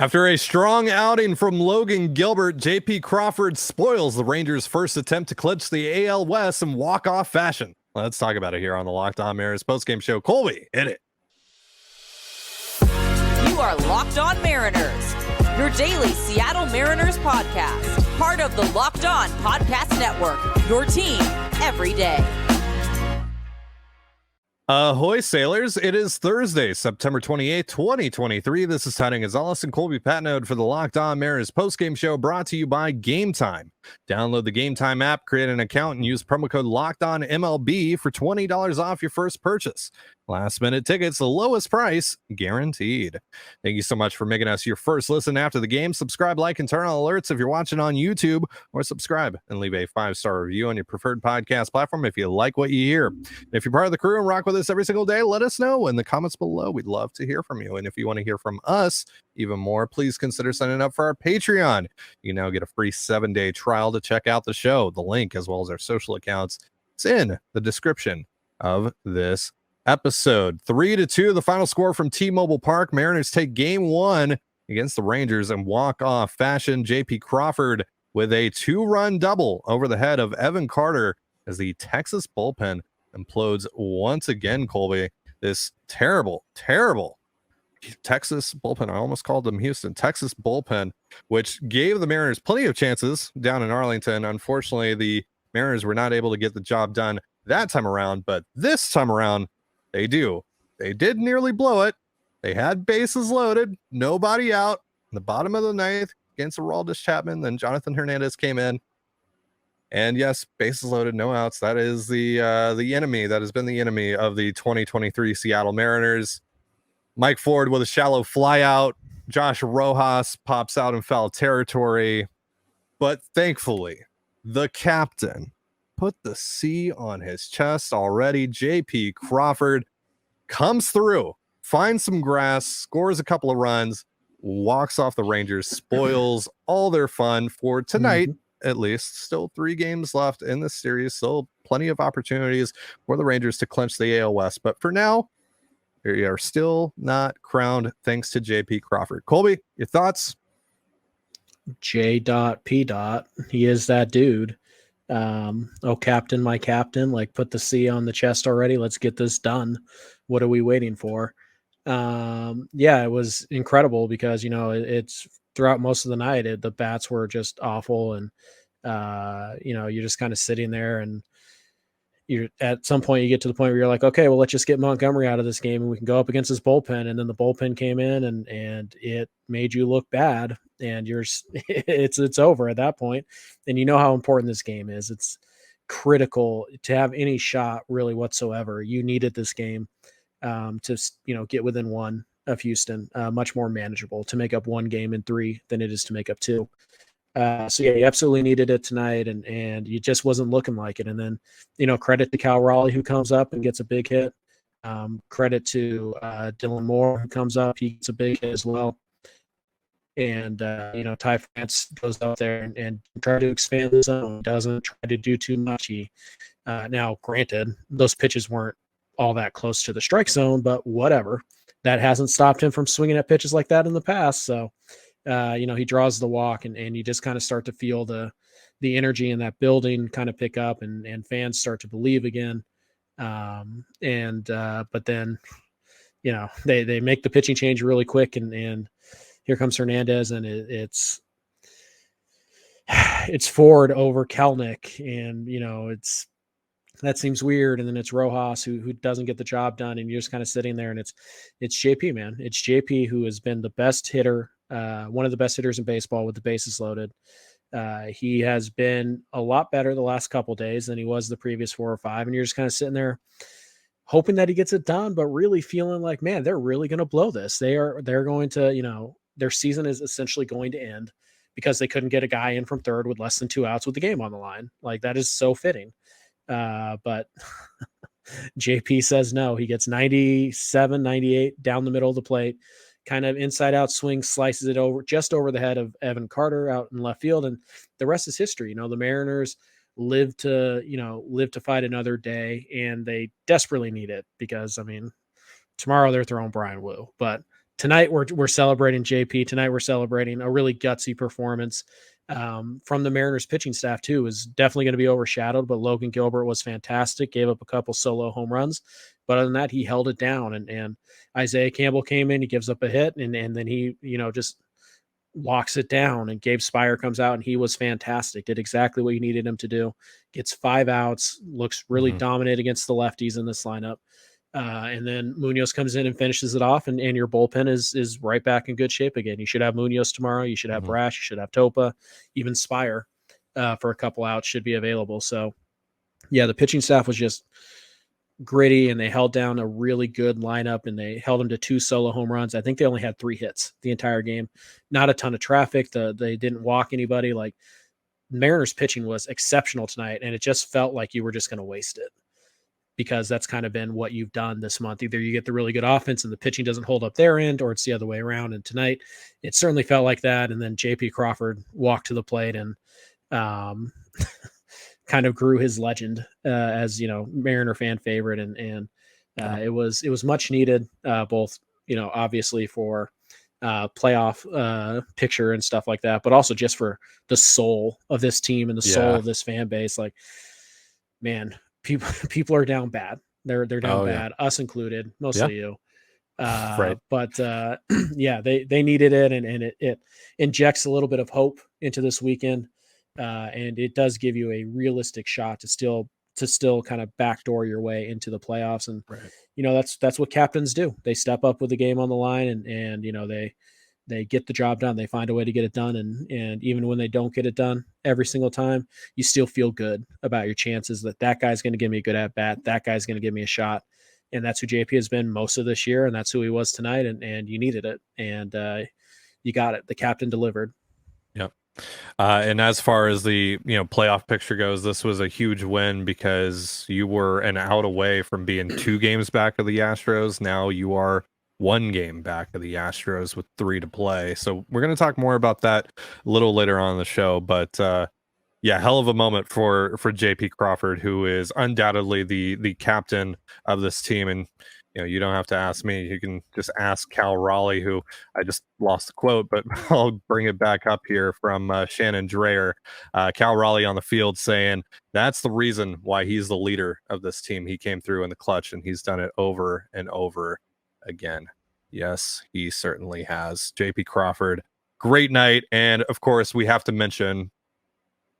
After a strong outing from Logan Gilbert, JP Crawford spoils the Rangers' first attempt to clinch the AL West in walk-off fashion. Let's talk about it here on the Locked On Mariners postgame show. Colby, hit it. You are Locked On Mariners, your daily Seattle Mariners podcast. Part of the Locked On Podcast Network, your team every day. Ahoy, sailors. It is Thursday, September 28th, 2023. This is Trident Gonzalez and Colby Patnode for the Locked On Mariners postgame show, brought to you by Game Time. Download the Game Time app, create an account, and use promo code LOCKEDONMLB for $20 off your first purchase. Last minute tickets, the lowest price guaranteed. Thank you so much for making us your first listen after the game. Subscribe, like, and turn on alerts if you're watching on YouTube, or subscribe and leave a 5-star review on your preferred podcast platform if you like what you hear. If you're part of the crew and rock with us every single day, let us know in the comments below. We'd love to hear from you. And if you want to hear from us even more, please consider signing up for our Patreon. You now get a free 7-day trial to check out the show. The link, as well as our social accounts, is in the description of this episode. 3-2, the final score from T-Mobile Park. Mariners take game one against the Rangers in walk-off fashion. JP Crawford with a 2-run double over the head of Evan Carter as the Texas bullpen implodes once again. Colby, this terrible Texas bullpen, I almost called them Houston, Texas bullpen, which gave the Mariners plenty of chances down in Arlington. Unfortunately, the Mariners were not able to get the job done that time around, but this time around, they did nearly blow it. They had bases loaded, nobody out in the bottom of the ninth against Aroldis Chapman. Then Jonathan Hernandez came in, and yes, bases loaded, no outs. That is the enemy. That has been the enemy of the 2023 Seattle Mariners. Mike Ford with a shallow fly out. Josh Rojas pops out in foul territory, but thankfully, the captain put the C on his chest already. JP Crawford comes through, finds some grass, scores a couple of runs, walks off the Rangers, spoils all their fun for tonight. At least still 3 games left in this series, still plenty of opportunities for the Rangers to clinch the AL West, but for now they are still not crowned thanks to JP Crawford. Colby, your thoughts? J.P. He is that dude. Oh, captain, my captain, like put the C on the chest already. Let's get this done. What are we waiting for? Yeah, it was incredible because, it's throughout most of the night, the bats were just awful. And, you're just kind of sitting there, and you're at some point you get to the point where you're like, okay, well, let's just get Montgomery out of this game and we can go up against his bullpen. And then the bullpen came in and it made you look bad, and it's over at that point. And you know how important this game is. It's critical to have any shot really whatsoever. You needed this game to get within 1 of Houston, much more manageable, to make up 1 game in 3 than it is to make up 2. So yeah, you absolutely needed it tonight, and you just wasn't looking like it. And then, credit to Cal Raleigh, who comes up and gets a big hit. Credit to Dylan Moore, who comes up, he gets a big hit as well. And Ty France goes out there and try to expand the zone, doesn't try to do too much. He now, granted, those pitches weren't all that close to the strike zone, but whatever. That hasn't stopped him from swinging at pitches like that in the past. So he draws the walk, and you just kind of start to feel the energy in that building kind of pick up, and fans start to believe again. But then, they make the pitching change really quick, and here comes Hernandez, and it's Ford over Kelnick, and that seems weird. And then it's Rojas who doesn't get the job done, and you're just kind of sitting there, and it's JP, man. It's JP who has been the best hitter, one of the best hitters in baseball with the bases loaded. He has been a lot better the last couple days than he was the previous 4 or 5, and you're just kind of sitting there hoping that he gets it done, but really feeling like, man, they're really going to blow this. They're going to, their season is essentially going to end because they couldn't get a guy in from third with less than 2 outs with the game on the line. Like, that is so fitting. But JP says no. He gets 97, 98 down the middle of the plate, kind of inside out swing, slices it over just over the head of Evan Carter out in left field. And the rest is history. The Mariners live to fight another day, and they desperately need it because, tomorrow they're throwing Brian Wu, but tonight we're celebrating JP. Tonight we're celebrating a really gutsy performance from the Mariners pitching staff too. Is definitely going to be overshadowed, but Logan Gilbert was fantastic. Gave up a couple solo home runs, but other than that, he held it down. And Isaiah Campbell came in, he gives up a hit, and then he just locks it down. And Gabe Spire comes out, and he was fantastic. Did exactly what you needed him to do. Gets 5 outs. Looks really dominant against the lefties in this lineup. And then Munoz comes in and finishes it off, and your bullpen is right back in good shape again. You should have Munoz tomorrow. You should have Brash. You should have Topa. Even Spire for a couple outs should be available. So, yeah, the pitching staff was just gritty, and they held down a really good lineup, and they held them to 2 solo home runs. I think they only had 3 hits the entire game. Not a ton of traffic. They didn't walk anybody. Like, Mariners pitching was exceptional tonight, and it just felt like you were just going to waste it, because that's kind of been what you've done this month. Either you get the really good offense and the pitching doesn't hold up their end, or it's the other way around. And tonight it certainly felt like that. And then JP Crawford walked to the plate and kind of grew his legend as, Mariner fan favorite. And it was much needed, both, obviously for playoff picture and stuff like that, but also just for the soul of this team and the soul of this fan base. Like, man, people are down bad. They're down bad, us included, mostly you. Right. But they needed it, and it injects a little bit of hope into this weekend. And it does give you a realistic shot to still kind of backdoor your way into the playoffs. And that's what captains do. They step up with the game on the line, and they get the job done. They find a way to get it done. And even when they don't get it done every single time, you still feel good about your chances that guy's going to give me a good at bat. That guy's going to give me a shot. And that's who JP has been most of this year. And that's who he was tonight. And you needed it. And you got it. The captain delivered. Yep. And as far as the playoff picture goes, this was a huge win because you were an out away from being 2 games back of the Astros. Now you are 1 game back of the Astros with 3 to play. So we're going to talk more about that a little later on in the show. But hell of a moment for JP Crawford, who is undoubtedly the captain of this team. And you don't have to ask me. You can just ask Cal Raleigh, who I just lost the quote, but I'll bring it back up here from Shannon Dreyer. Cal Raleigh on the field saying that's the reason why he's the leader of this team. He came through in the clutch, and he's done it over and over again. Yes, he certainly has. JP Crawford, great night. And of course, we have to mention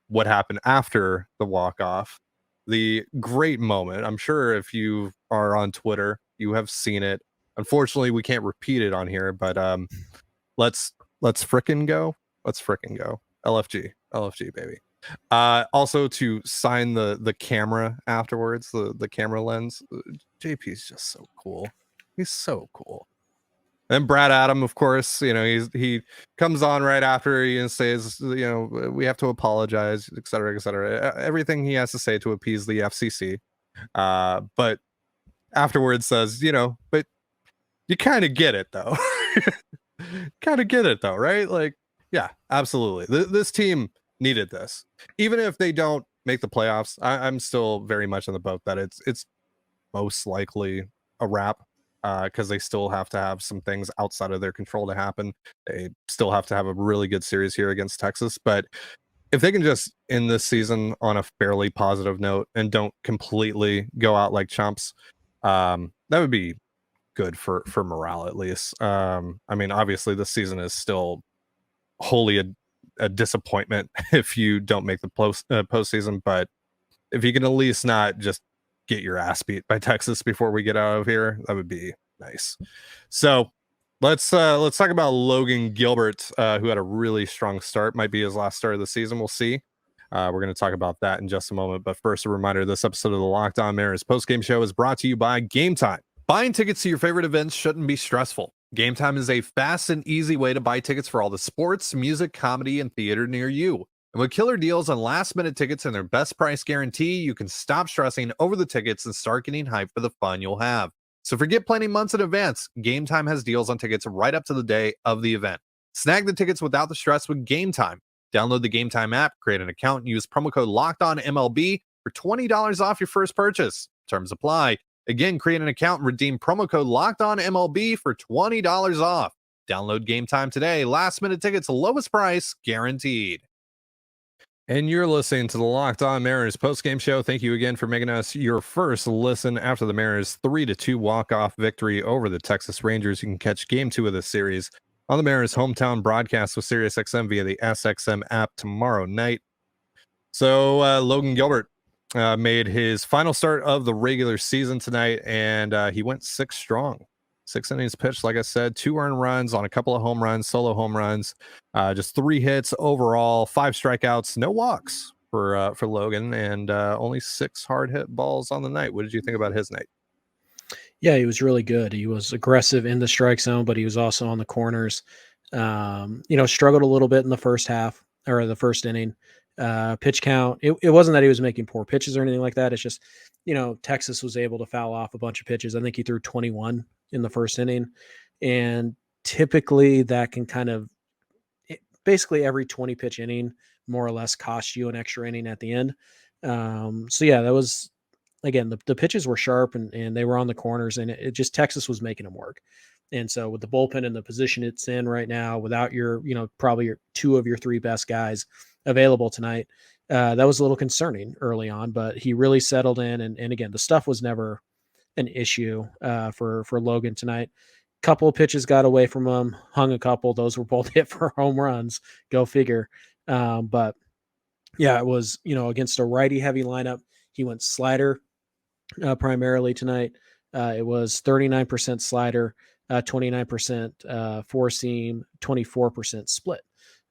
what happened after the walk-off. The great moment. I'm sure if you are on Twitter, you have seen it. Unfortunately, we can't repeat it on here, but let's frickin' go. Let's frickin' go. LFG, baby. Also to sign the camera afterwards, the camera lens. JP's just so cool. He's so cool. And Brad Adam, of course, he comes on right after he says, we have to apologize, et cetera, et cetera. Everything he has to say to appease the FCC. But afterwards says, but you kind of get it though. Right? Like, yeah, absolutely. This team needed this. Even if they don't make the playoffs, I'm still very much on the boat that it's most likely a wrap. Because they still have to have some things outside of their control to happen. They still have to have a really good series here against Texas. But if they can just end this season on a fairly positive note and don't completely go out like chumps, that would be good for morale, at least. Obviously, this season is still wholly a disappointment if you don't make the postseason. But if you can at least not just get your ass beat by Texas before we get out of here, that would be nice. So let's talk about Logan Gilbert, who had a really strong start. Might be his last start of the season. We'll see. We're going to talk about that in just a moment. But first, a reminder, this episode of the Locked On Mariners postgame show is brought to you by Game Time. Buying tickets to your favorite events shouldn't be stressful. Game Time is a fast and easy way to buy tickets for all the sports, music, comedy, and theater near you. And with killer deals on last-minute tickets and their best price guarantee, you can stop stressing over the tickets and start getting hyped for the fun you'll have. So forget planning months in advance. Game Time has deals on tickets right up to the day of the event. Snag the tickets without the stress with Game Time. Download the Game Time app, create an account, and use promo code LOCKEDONMLB for $20 off your first purchase. Terms apply. Again, create an account and redeem promo code LOCKEDONMLB for $20 off. Download Game Time today. Last minute tickets, lowest price guaranteed. And you're listening to the Locked On Mariners postgame show. Thank you again for making us your first listen after the Mariners 3-2 walk-off victory over the Texas Rangers. You can catch Game 2 of this series on the Mariners' hometown broadcast with SiriusXM via the SXM app tomorrow night. So Logan Gilbert made his final start of the regular season tonight, and he went 6 strong. 6 innings pitched, like I said, 2 earned runs on a couple of home runs, solo home runs, just 3 hits overall, 5 strikeouts, no walks for Logan, and only 6 hard hit balls on the night. What did you think about his night? Yeah, he was really good. He was aggressive in the strike zone, but he was also on the corners. Struggled a little bit in the first half or the first inning. Pitch count. It wasn't that he was making poor pitches or anything like that. It's just, Texas was able to foul off a bunch of pitches. I think he threw 21 in the first inning. And typically that can basically every 20 pitch inning more or less cost you an extra inning at the end. That was, again, the pitches were sharp and they were on the corners, and it just, Texas was making them work. And so with the bullpen and the position it's in right now, without your, probably your 2 of your 3 best guys available tonight, that was a little concerning early on, but he really settled in. And again, the stuff was never an issue for Logan tonight. Couple of pitches got away from him, hung a couple. Those were both hit for home runs. Go figure. But yeah, it was, against a righty heavy lineup. He went slider primarily tonight. It was 39% slider, 29% four seam, 24% split.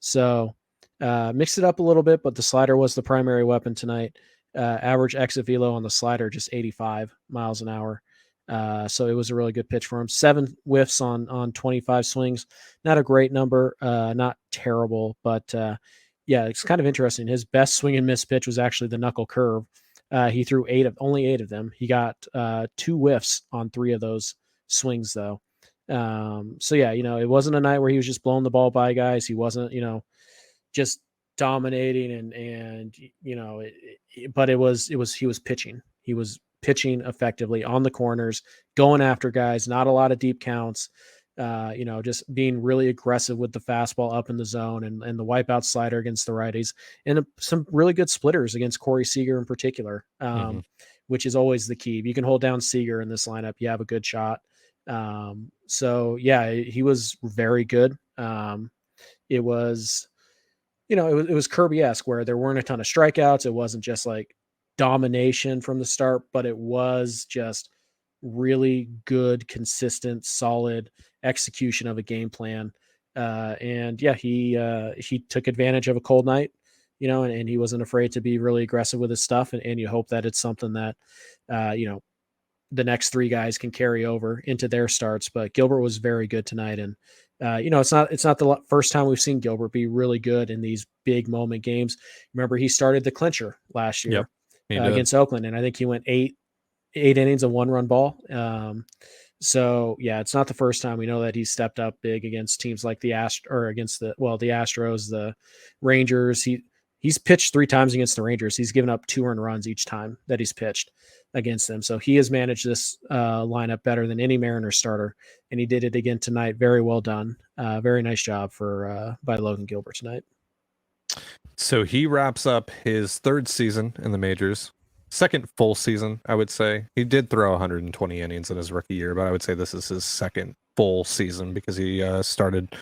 So mixed it up a little bit, but the slider was the primary weapon tonight. Average exit velo on the slider, just 85 miles an hour. So it was a really good pitch for him. 7 whiffs on 25 swings. Not a great number, not terrible, but it's kind of interesting. His best swing and miss pitch was actually the knuckle curve. He threw only 8 of them. He got 2 whiffs on 3 of those swings though. It wasn't a night where he was just blowing the ball by guys. He wasn't, just dominating but he was pitching. He was pitching effectively on the corners, going after guys, not a lot of deep counts, just being really aggressive with the fastball up in the zone and the wipeout slider against the righties, and some really good splitters against Corey Seager in particular, which is always the key. If you can hold down Seager in this lineup, you have a good shot. He was very good. It was, it was Kirby-esque where there weren't a ton of strikeouts. It wasn't just like domination from the start, but it was just really good, consistent, solid execution of a game plan. He took advantage of a cold night, and he wasn't afraid to be really aggressive with his stuff. And you hope that it's something that, the next 3 guys can carry over into their starts. But Gilbert was very good tonight. And, it's not the first time we've seen Gilbert be really good in these big moment games. Remember, he started the clincher last year against Oakland, and I think he went 8 innings of 1-run ball. It's not the first time. We know that he's stepped up big against teams like the Astros, the Rangers. He's pitched 3 times against the Rangers. He's given up 2 earned runs each time that he's pitched against them. So he has managed this lineup better than any Mariners starter, and he did it again tonight. Very well done. Very nice job by Logan Gilbert tonight. So he wraps up his 3rd season in the majors, 2nd full season, I would say. He did throw 120 innings in his rookie year, but I would say this is his 2nd full season because he started,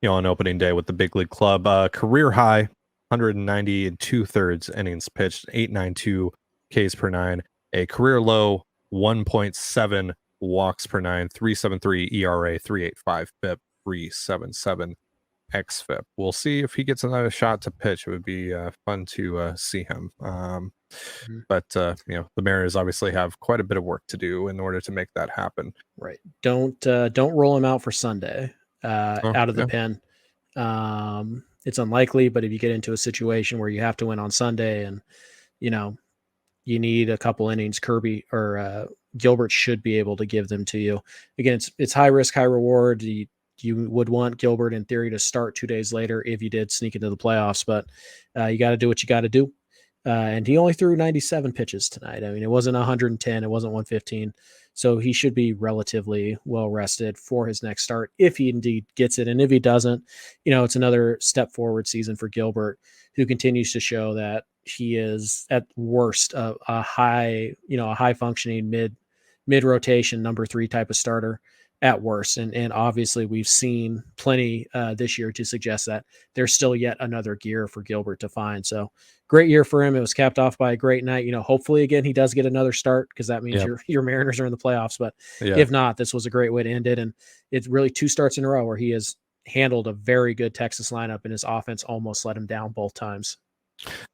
on opening day with the big league club. Career high, 190 2/3 innings pitched, 8.92 Ks per 9. A career low, 1.7 walks per 9, 3.73 ERA, 3.85 FIP, 3.77 xFIP. We'll see if he gets another shot to pitch. It would be fun to see him. But the Mariners obviously have quite a bit of work to do in order to make that happen. Right. Don't roll him out for Sunday out of the pen. It's unlikely, but if you get into a situation where you have to win on Sunday and you need a couple innings, Kirby or Gilbert should be able to give them to you. Again, it's high risk, high reward. You would want Gilbert in theory to start 2 days later if you did sneak into the playoffs, but you got to do what you got to do. And he only threw 97 pitches tonight. I mean, it wasn't 110, it wasn't 115. So he should be relatively well rested for his next start if he indeed gets it. And if he doesn't, it's another step forward season for Gilbert, who continues to show that he is at worst a high functioning mid rotation number 3 type of starter at worst. And obviously we've seen plenty this year to suggest that there's still yet another gear for Gilbert to find. So great year for him. It was capped off by a great night. Hopefully again, he does get another start, because that means your Mariners are in the playoffs. But if not, this was a great way to end it. And it's really 2 starts in a row where he has handled a very good Texas lineup, and his offense almost let him down both times.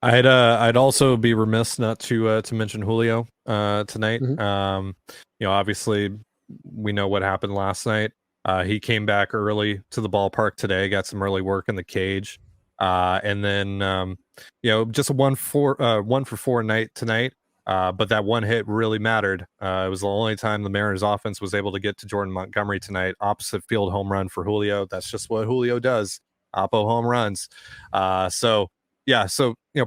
I'd also be remiss not to mention Julio tonight. Obviously we know what happened last night. He came back early to the ballpark today, got some early work in the cage, and then just a 1 for 4 night tonight. But that one hit really mattered. It was the only time the Mariners offense was able to get to Jordan Montgomery tonight. Opposite field home run for Julio. That's just what Julio does. Oppo home runs. So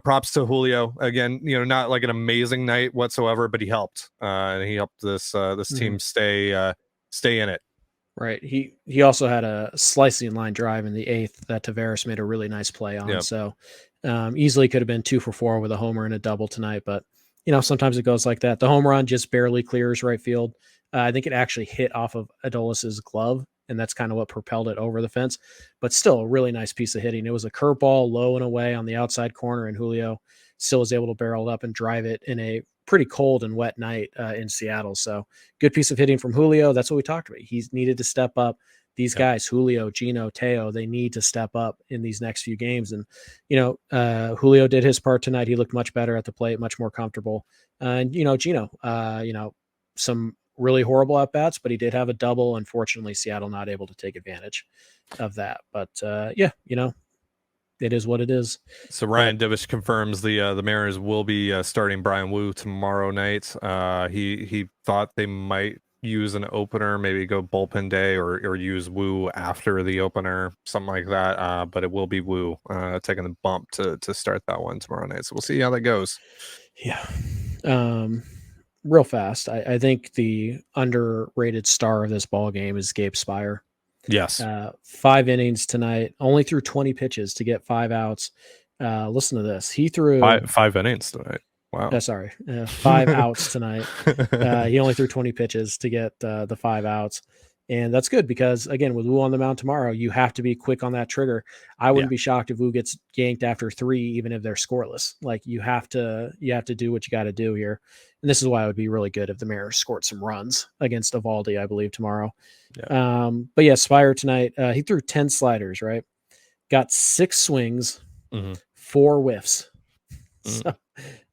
props to Julio again. Not like an amazing night whatsoever, but he helped, and he helped this team stay in it. Right. He also had a slicing line drive in the 8th that Tavares made a really nice play on. Yep. So easily could have been 2 for 4 with a homer and a double tonight, but sometimes it goes like that. The home run just barely clears right field. I think it actually hit off of Adolis's glove, and that's kind of what propelled it over the fence. But still, a really nice piece of hitting. It was a curveball low and away on the outside corner, and Julio still was able to barrel it up and drive it in a pretty cold and wet night in Seattle. So good piece of hitting from Julio. That's what we talked about. He's needed to step up. These guys, Julio, Gino, Teo, they need to step up in these next few games. And, Julio did his part tonight. He looked much better at the plate, much more comfortable. And, Gino, some really horrible at-bats, but he did have a double. Unfortunately, Seattle not able to take advantage of that. But, it is what it is. So Ryan Divish confirms the Mariners will be starting Brian Wu tomorrow night. He thought they might use an opener, maybe go bullpen day, or use Wu after the opener, something like that. But it will be Wu taking the bump to start that one tomorrow night. So we'll see how that goes. Yeah. Real fast, I think the underrated star of this ball game is Gabe Spire. Yes. 5 innings tonight, only threw 20 pitches to get 5 outs. Listen to this. He threw 5 innings tonight. Wow. Sorry. 5 outs tonight. He only threw 20 pitches to get the 5 outs. And that's good because, again, with Wu on the mound tomorrow, you have to be quick on that trigger. I wouldn't be shocked if Wu gets yanked after 3, even if they're scoreless. Like, you have to do what you got to do here. And this is why it would be really good if the Mariners scored some runs against Eovaldi, I believe, tomorrow. Yeah. But yeah, Spire tonight, he threw 10 sliders, right? Got 6 swings, 4 whiffs. So,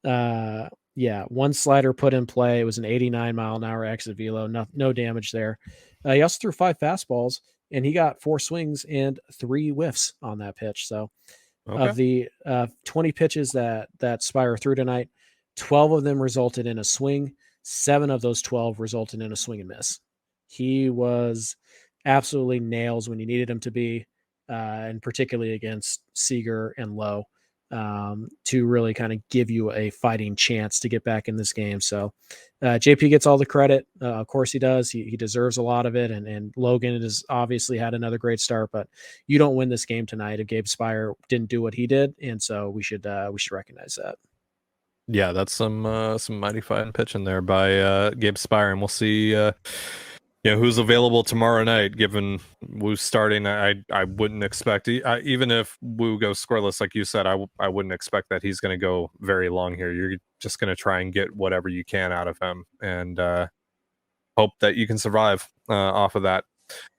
1 slider put in play. It was an 89-mile-an-hour exit velo. No damage there. He also threw 5 fastballs, and he got 4 swings and 3 whiffs on that pitch. So of the 20 pitches that Spire threw tonight, 12 of them resulted in a swing. 7 of those 12 resulted in a swing and miss. He was absolutely nails when you needed him to be, and particularly against Seager and Lowe, to really kind of give you a fighting chance to get back in this game. So JP gets all the credit. Of course he does. He deserves a lot of it. And Logan has obviously had another great start, but you don't win this game tonight if Gabe Spire didn't do what he did. And so we should recognize that. Yeah, that's some mighty fine pitching there by Gabe Spire, and we'll see who's available tomorrow night. Given Wu starting, I wouldn't expect, even if Wu goes scoreless, like you said, I wouldn't expect that he's going to go very long here. You're just going to try and get whatever you can out of him, and hope that you can survive off of that.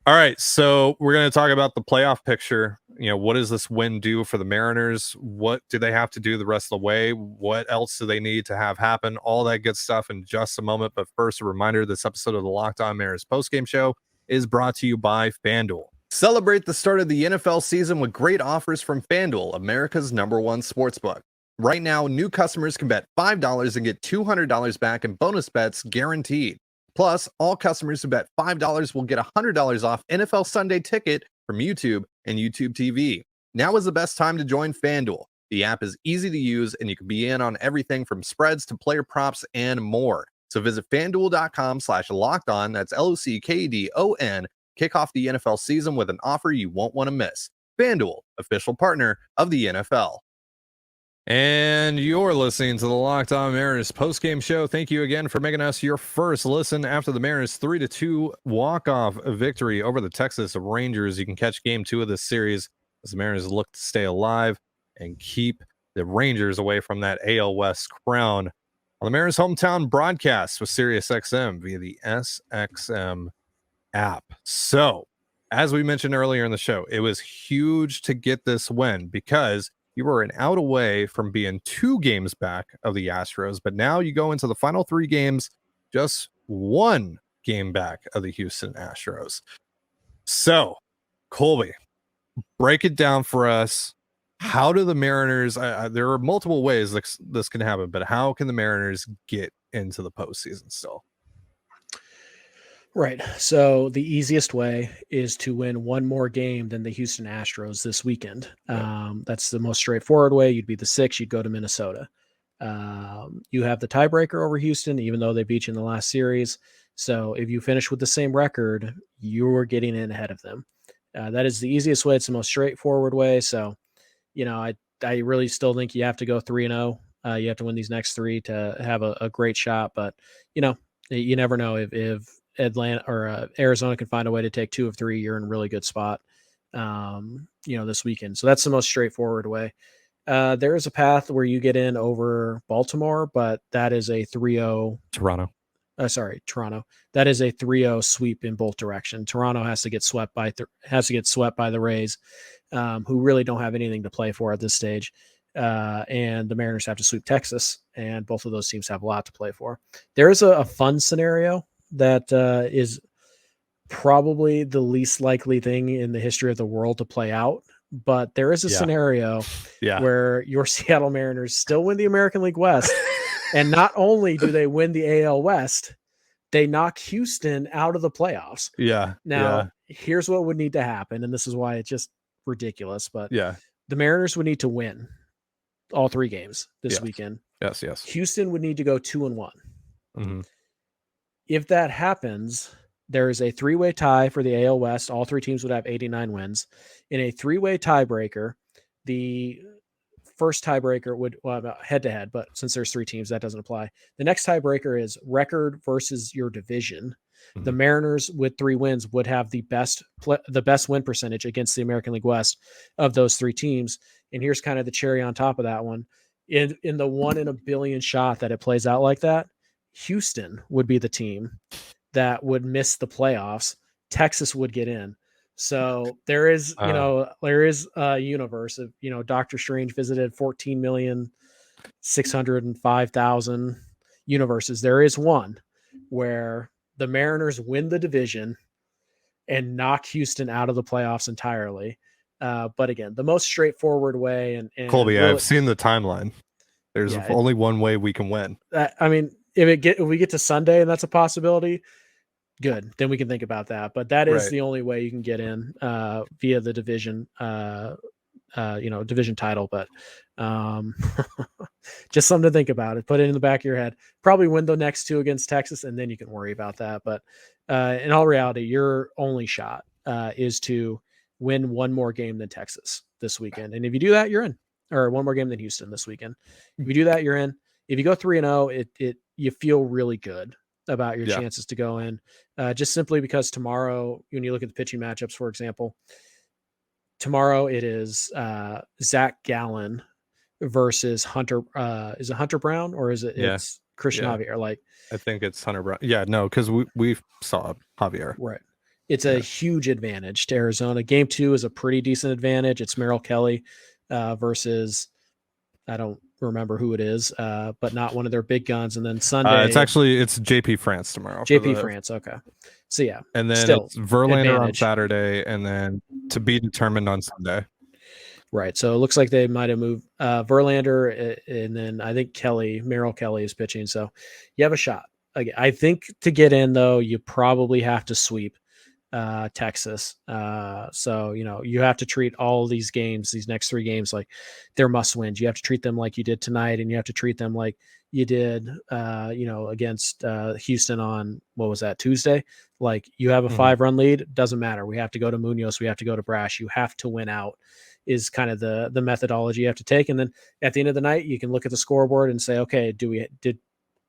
All right, so we're going to talk about the playoff picture. What does this win do for the Mariners? What do they have to do the rest of the way? What else do they need to have happen? All that good stuff in just a moment. But first, a reminder, this episode of the Locked On Mariners postgame show is brought to you by FanDuel. Celebrate the start of the NFL season with great offers from FanDuel, America's #1 sportsbook. Right now, new customers can bet $5 and get $200 back in bonus bets guaranteed. Plus, all customers who bet $5 will get $100 off NFL Sunday Ticket from YouTube and YouTube TV. Now is the best time to join FanDuel. The app is easy to use, and you can be in on everything from spreads to player props and more. So visit fanduel.com/lockedon. That's LOCKDON. Kick off the NFL season with an offer you won't want to miss. FanDuel, official partner of the NFL. And you're listening to the Locked On Mariners postgame show. Thank you again for making us your first listen after the Mariners 3-2 walk-off victory over the Texas Rangers. You can catch game 2 of this series as the Mariners look to stay alive and keep the Rangers away from that AL West crown on the Mariners hometown broadcast with SiriusXM via the SXM app. So, as we mentioned earlier in the show, it was huge to get this win because you were an out away from being 2 games back of the Astros, but now you go into the final 3 games, just 1 game back of the Houston Astros. So, Colby, break it down for us. How do the Mariners, there are multiple ways this can happen, but how can the Mariners get into the postseason still? Right. So the easiest way is to win 1 more game than the Houston Astros this weekend. Yep. That's the most straightforward way. You'd be the 6, you'd go to Minnesota. You have the tiebreaker over Houston, even though they beat you in the last series. So if you finish with the same record, you're getting in ahead of them. That is the easiest way. It's the most straightforward way. So, I really still think you have to go 3-0. You have to win these next 3 to have a great shot. But, you never know if Atlanta or Arizona can find a way to take 2 of 3, you're in a really good spot, this weekend. So that's the most straightforward way. There is a path where you get in over Baltimore, but that is a 3-0 Toronto. Toronto. That is a 3-0 sweep in both directions. Toronto has to get swept by the Rays, who really don't have anything to play for at this stage. And the Mariners have to sweep Texas, and both of those teams have a lot to play for. There is a fun scenario that is probably the least likely thing in the history of the world to play out. But there is a scenario where your Seattle Mariners still win the American League West. And not only do they win the AL West, they knock Houston out of the playoffs. Yeah. Now, here's what would need to happen. And this is why it's just ridiculous. But the Mariners would need to win all 3 games this weekend. Yes. Houston would need to go 2-1. Mm-hmm. If that happens, there is a 3-way tie for the AL West. All 3 teams would have 89 wins. In a 3-way tiebreaker, the first tiebreaker would head-to-head, but since there's 3 teams, that doesn't apply. The next tiebreaker is record versus your division. Mm-hmm. The Mariners with 3 wins would have the best win percentage against the American League West of those 3 teams. And here's kind of the cherry on top of that one. In the 1 in a billion shot that it plays out like that, Houston would be the team that would miss the playoffs. Texas would get in. So there is, a universe of, Dr. Strange visited 14,605,000 universes. There is one where the Mariners win the division and knock Houston out of the playoffs entirely. But again, the most straightforward way. And Colby, really, I've seen the timeline. There's only one way we can win. If we get to Sunday and that's a possibility, good, then we can think about that. But that is the only way you can get in via the division, division title. But just something to think about. Put it in the back of your head. Probably win the next 2 against Texas, and then you can worry about that. But in all reality, your only shot is to win 1 more game than Texas this weekend. And if you do that, you're in. Or 1 more game than Houston this weekend. If you do that, you're in. If you go 3-0, you feel really good about your chances to go in, just simply because tomorrow, when you look at the pitching matchups, for example, tomorrow it is Zach Gallen versus Hunter. Is it Hunter Brown or is it it's Christian Javier? I think it's Hunter Brown. Yeah, no, because we saw Javier. Right. It's a huge advantage to Arizona. Game 2 is a pretty decent advantage. It's Merrill Kelly versus, I don't remember who it is, but not one of their big guns. And then Sunday, it's JP France tomorrow. JP France, okay. So and then it's Verlander on Saturday, and then to be determined on Sunday. Right. So it looks like they might have moved Verlander, and then I think Merrill Kelly is pitching. So you have a shot. I think to get in, though, you probably have to sweep Texas. So, you have to treat all these games, these next 3 games, like they're must wins. You have to treat them like you did tonight, and you have to treat them like you did, against Houston on, what was that, Tuesday? Like, you have a 5-run lead, doesn't matter. We have to go to Munoz. We have to go to Brash. You have to win out is kind of the methodology you have to take. And then at the end of the night, you can look at the scoreboard and say, okay, did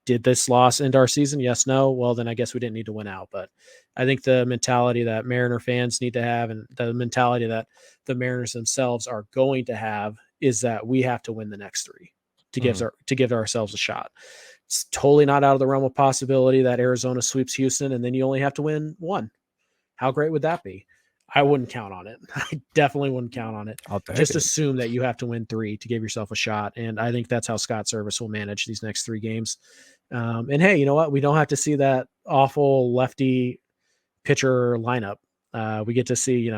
this loss end our season? Yes, no. Well, then I guess we didn't need to win out. But I think the mentality that Mariner fans need to have, and the mentality that the Mariners themselves are going to have, is that we have to win the next 3 to give ourselves a shot. It's totally not out of the realm of possibility that Arizona sweeps Houston and then you only have to win 1. How great would that be? I wouldn't count on it. I definitely wouldn't count on it. Just assume that you have to win 3 to give yourself a shot. And I think that's how Scott Service will manage these next 3 games. And hey, you know what? We don't have to see that awful lefty pitcher lineup. We get to see,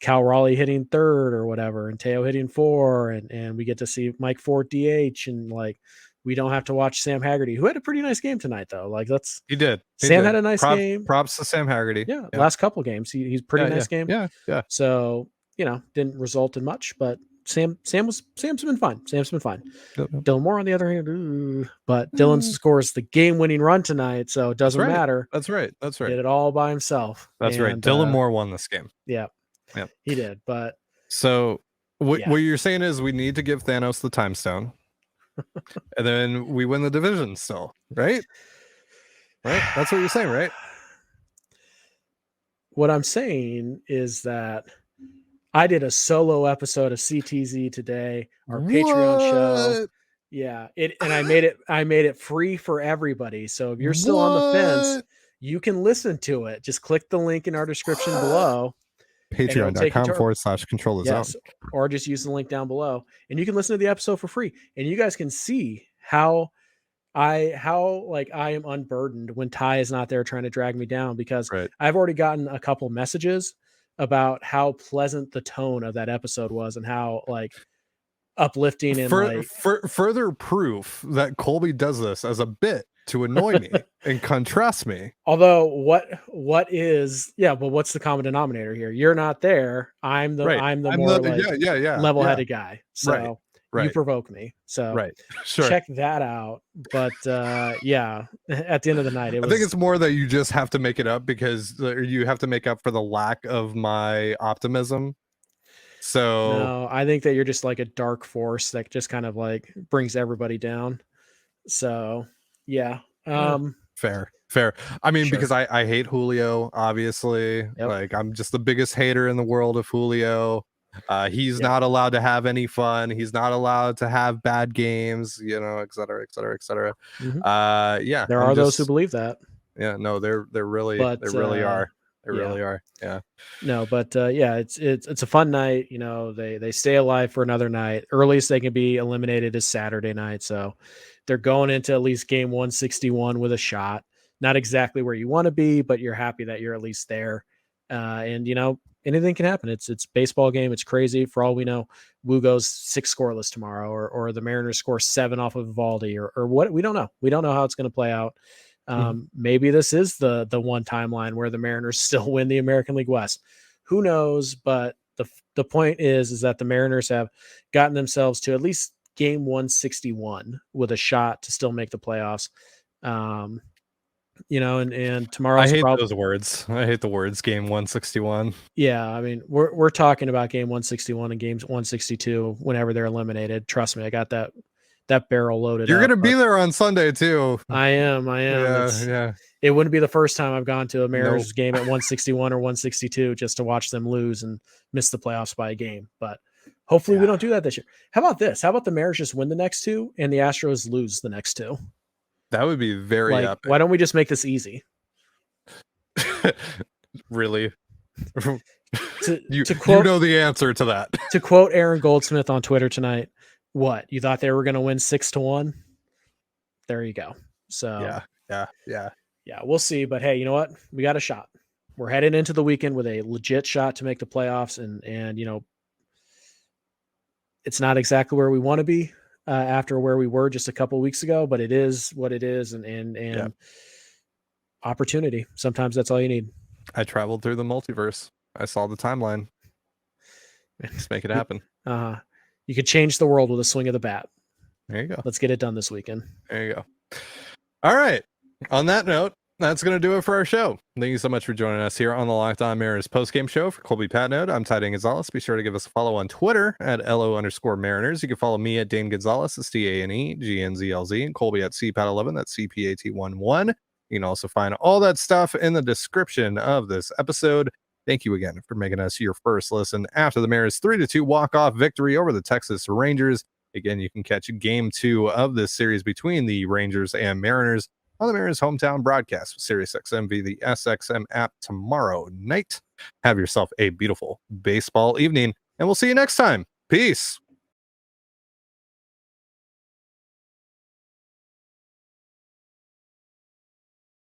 Cal Raleigh hitting 3rd or whatever, and Teo hitting 4, and we get to see Mike Ford DH, and like, we don't have to watch Sam Haggerty, who had a pretty nice game tonight, though. Like, he did. Sam had a nice game. Props to Sam Haggerty. Yeah, last couple games, he's pretty nice game. Yeah. So didn't result in much, but Sam's been fine. Sam's been fine. Yep. Dylan Moore, on the other hand, but Dylan scores the game-winning run tonight, so it doesn't matter. That's right. Did it all by himself. That's right. Dylan Moore won this game. Yeah, he did. But so what you're saying is we need to give Thanos the time stone, and then we win the division still, right? Right. That's what you're saying, right? What I'm saying is that I did a solo episode of CTZ today, our Patreon show. Yeah, and I made it free for everybody. So if you're still on the fence, you can listen to it. Just click the link in our description below. Patreon.com/control the zone. Or just use the link down below, and you can listen to the episode for free. And you guys can see how I am unburdened when Ty is not there trying to drag me down, because I've already gotten a couple messages about how pleasant the tone of that episode was and how like uplifting and further proof that Colby does this as a bit to annoy me and contrast me. Although what's the common denominator here? You're not there. I'm the level-headed guy. So you provoke me. So check that out. But at the end of the night, I think it's more that you just have to make it up because you have to make up for the lack of my optimism. So no, I think that you're just like a dark force that just kind of like brings everybody down. So yeah. Fair. I mean, because I hate Julio, obviously. Yep. Like, I'm just the biggest hater in the world of Julio. He's not allowed to have any fun. He's not allowed to have bad games, et cetera, et cetera, et cetera. Mm-hmm. There are those who believe that. Yeah, no, they really are. They really are. Yeah. No, but it's a fun night. They stay alive for another night. Earliest they can be eliminated is Saturday night. So they're going into at least game 161 with a shot. Not exactly where you want to be, but you're happy that you're at least there. And anything can happen. It's baseball game. It's crazy. For all we know, Wu goes 6 scoreless tomorrow, or the Mariners score 7 off of Valdi, or what. We don't know. We don't know how it's going to play out. Maybe this is the one timeline where the Mariners still win the American League West. Who knows? But the point is that the Mariners have gotten themselves to at least game 161 with a shot to still make the playoffs. And tomorrow's I hate those words. I hate the words game 161. Yeah, I mean, we're talking about game 161 and games 162 whenever they're eliminated. Trust me, I got that barrel loaded. You're gonna be there on Sunday too. I am. Yeah. It wouldn't be the first time I've gone to a Mariners game at 161 or 162 just to watch them lose and miss the playoffs by a game. But hopefully we don't do that this year. How about this? How about the Mariners just win the next 2 and the Astros lose the next 2? That would be very epic. Why don't we just make this easy? Really? You know the answer to that. To quote Aaron Goldsmith on Twitter tonight, what? You thought they were going to win 6-1? There you go. So yeah. We'll see. But hey, you know what? We got a shot. We're heading into the weekend with a legit shot to make the playoffs, and it's not exactly where we want to be after where we were just a couple of weeks ago, but it is what it is, and opportunity. Sometimes that's all you need. I traveled through the multiverse. I saw the timeline. Let's make it happen. You could change the world with a swing of the bat. There you go. Let's get it done this weekend. There you go. All right. On that note, that's going to do it for our show. Thank you so much for joining us here on the Locked On Mariners postgame show. For Colby Patnode, I'm Trident Gonzalez. Be sure to give us a follow on Twitter at LO_Mariners. You can follow me at Dane Gonzalez, that's DANEGNZLZ, and Colby at CPAT11, that's CPAT11. You can also find all that stuff in the description of this episode. Thank you again for making us your first listen after the Mariners 3-2 walk-off victory over the Texas Rangers. Again, you can catch game 2 of this series between the Rangers and Mariners on the Mariners hometown broadcast with SiriusXM via the SXM app tomorrow night. Have yourself a beautiful baseball evening, and we'll see you next time. Peace.